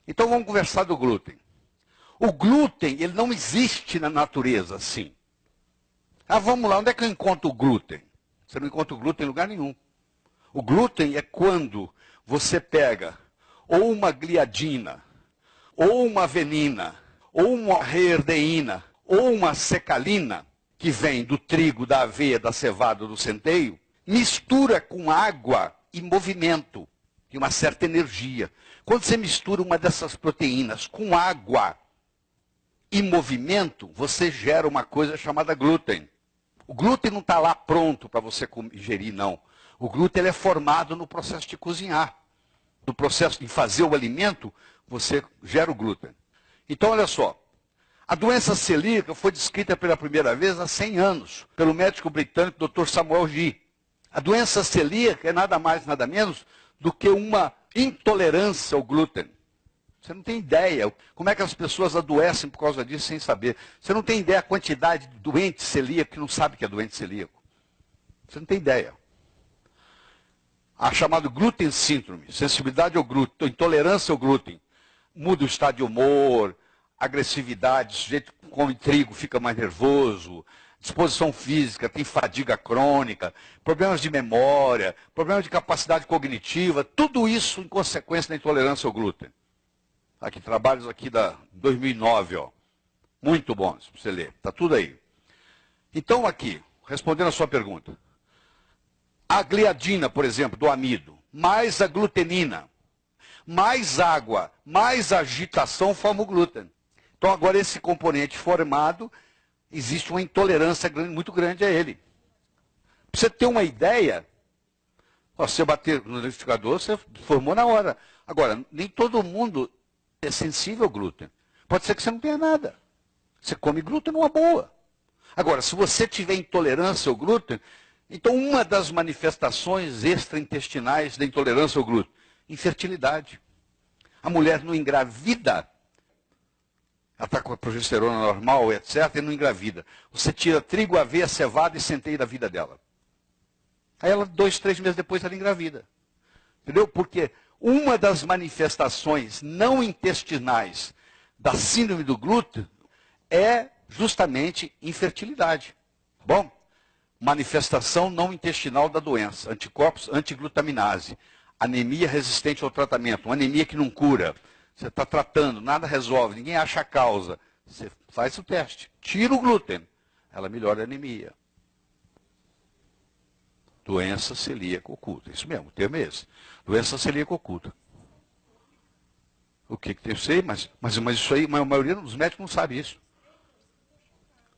Então vamos conversar do glúten. O glúten, ele não existe na natureza assim. Ah, vamos lá, onde é que eu encontro o glúten? Você não encontra o glúten em lugar nenhum. O glúten é quando você pega ou uma gliadina, ou uma avenina, ou uma reerdeína, ou uma secalina, que vem do trigo, da aveia, da cevada, do centeio, mistura com água e movimento, e uma certa energia. Quando você mistura uma dessas proteínas com água e movimento, você gera uma coisa chamada glúten. O glúten não está lá pronto para você ingerir, não. O glúten ele é formado no processo de cozinhar. No processo de fazer o alimento, você gera o glúten. Então, olha só. A doença celíaca foi descrita pela primeira vez há 100 anos, pelo médico britânico Dr. Samuel G. A doença celíaca é nada mais, nada menos do que uma intolerância ao glúten. Você não tem ideia como é que as pessoas adoecem por causa disso sem saber. Você não tem ideia a quantidade de doente celíaco que não sabe que é doente celíaco. Você não tem ideia. A chamada glúten síndrome, sensibilidade ao glúten, intolerância ao glúten, muda o estado de humor, agressividade, o sujeito que come trigo fica mais nervoso, disposição física, tem fadiga crônica, problemas de memória, problemas de capacidade cognitiva, tudo isso em consequência da intolerância ao glúten. Aqui, trabalhos aqui da 2009, ó, muito bons para você ler, está tudo aí. Então aqui, respondendo a sua pergunta, a gliadina, por exemplo, do amido, mais a glutenina, mais água, mais agitação forma o glúten. Então agora esse componente formado, existe uma intolerância muito grande a ele. Para você ter uma ideia, ó, se você bater no liquidificador, você formou na hora. Agora, nem todo mundo é sensível ao glúten. Pode ser que você não tenha nada. Você come glúten numa boa. Agora, se você tiver intolerância ao glúten, então uma das manifestações extraintestinais da intolerância ao glúten, infertilidade. A mulher não engravida, ela está com a progesterona normal, etc., e não engravida. Você tira trigo, aveia, cevada e centeio da vida dela. Aí ela, 2, 3 meses depois, ela engravida. Entendeu? Porque uma das manifestações não intestinais da síndrome do glúten é justamente infertilidade. Bom, manifestação não intestinal da doença, anticorpos antiglutaminase, anemia resistente ao tratamento, uma anemia que não cura. Você está tratando, nada resolve, ninguém acha a causa. Você faz o teste, tira o glúten, ela melhora a anemia. Doença celíaca oculta, isso mesmo, o termo é esse. Doença celíaca oculta. O que eu sei, mas isso aí, a maioria dos médicos não sabe isso.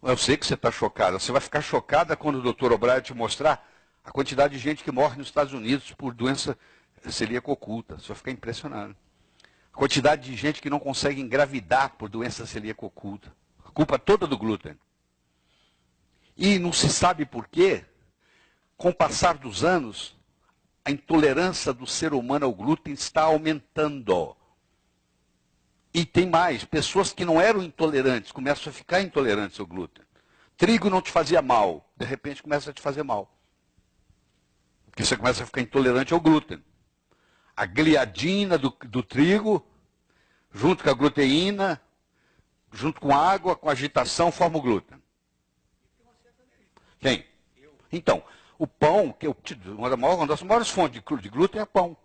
Eu sei que você está chocada. Você vai ficar chocada quando o doutor O'Brien te mostrar a quantidade de gente que morre nos Estados Unidos por doença celíaca oculta. Você vai ficar impressionado. A quantidade de gente que não consegue engravidar por doença celíaca oculta. A culpa toda do glúten. E não se sabe por quê. Com o passar dos anos, a intolerância do ser humano ao glúten está aumentando. E tem mais, pessoas que não eram intolerantes, começam a ficar intolerantes ao glúten. Trigo não te fazia mal, de repente começa a te fazer mal. Porque você começa a ficar intolerante ao glúten. A gliadina do trigo, junto com a gluteína, junto com a água, com a agitação, forma o glúten. Quem? Então, o pão, que uma das maiores fontes de glúten é pão.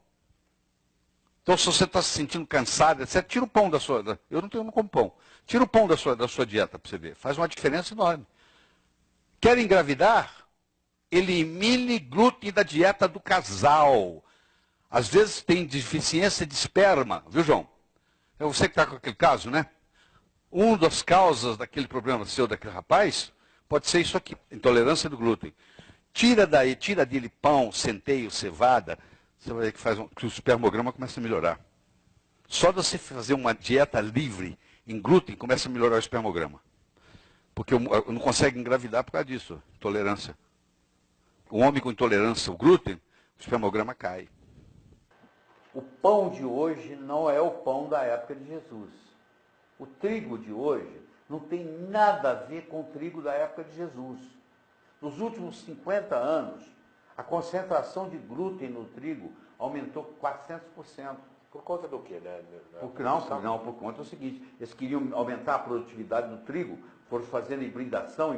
Então, se você está se sentindo cansado, etc., tira o pão da sua... Eu não como pão. Tira o pão da sua dieta para você ver. Faz uma diferença enorme. Quer engravidar? Elimine glúten da dieta do casal. Às vezes tem deficiência de esperma, viu, João? É você que está com aquele caso, né? Uma das causas daquele problema seu, daquele rapaz, pode ser isso aqui, intolerância do glúten. Tira dele pão, centeio, cevada, você vai ver que o espermograma começa a melhorar. Só de você fazer uma dieta livre em glúten, começa a melhorar o espermograma. Porque não consegue engravidar por causa disso, intolerância. O homem com intolerância ao glúten, o espermograma cai. O pão de hoje não é o pão da época de Jesus. O trigo de hoje não tem nada a ver com o trigo da época de Jesus. Nos últimos 50 anos, a concentração de glúten no trigo aumentou 400%. Por conta do quê, né? Não, por conta do seguinte, eles queriam aumentar a produtividade do trigo, foram fazendo hibridação.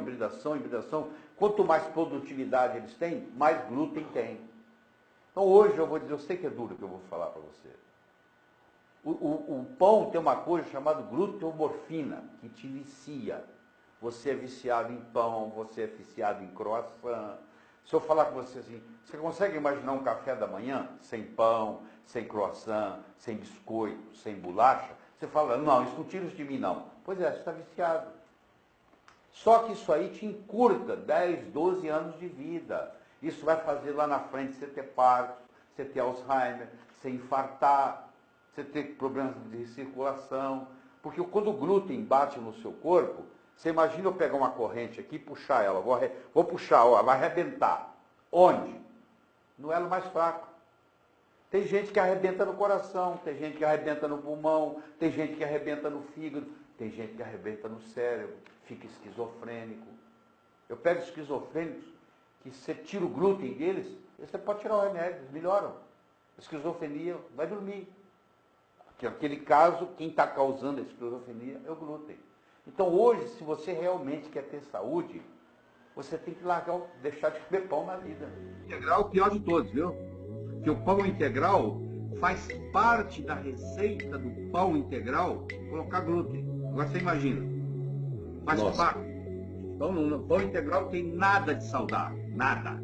Quanto mais produtividade eles têm, mais glúten tem. Então hoje eu vou dizer, eu sei que é duro o que eu vou falar para você. O pão tem uma coisa chamada gluteomorfina, que te vicia. Você é viciado em pão, você é viciado em croissant. Se eu falar com você assim, você consegue imaginar um café da manhã sem pão, sem croissant, sem biscoito, sem bolacha? Você fala, não, isso não tira isso de mim não. Pois é, você está viciado. Só que isso aí te encurta 10, 12 anos de vida. Isso vai fazer lá na frente você ter Parkinson, você ter Alzheimer, você infartar, você ter problemas de circulação. Porque quando o glúten bate no seu corpo, você imagina eu pegar uma corrente aqui e puxar ela. Vou puxar, ó, vai arrebentar. Onde? No elo mais fraco. Tem gente que arrebenta no coração, tem gente que arrebenta no pulmão, tem gente que arrebenta no fígado, tem gente que arrebenta no cérebro, fica esquizofrênico. Eu pego esquizofrênicos, que você tira o glúten deles, você pode tirar o remédio, eles melhoram. Esquizofrenia, vai dormir. Aquele caso, quem está causando a esquizofrenia é o glúten. Então hoje, se você realmente quer ter saúde, você tem que deixar de comer pão na vida. Integral é o pior de todos, viu? Porque o pão integral faz parte da receita do pão integral colocar glúten. Agora você imagina. Faz parte. Então no pão integral não tem nada de saudável. Nada.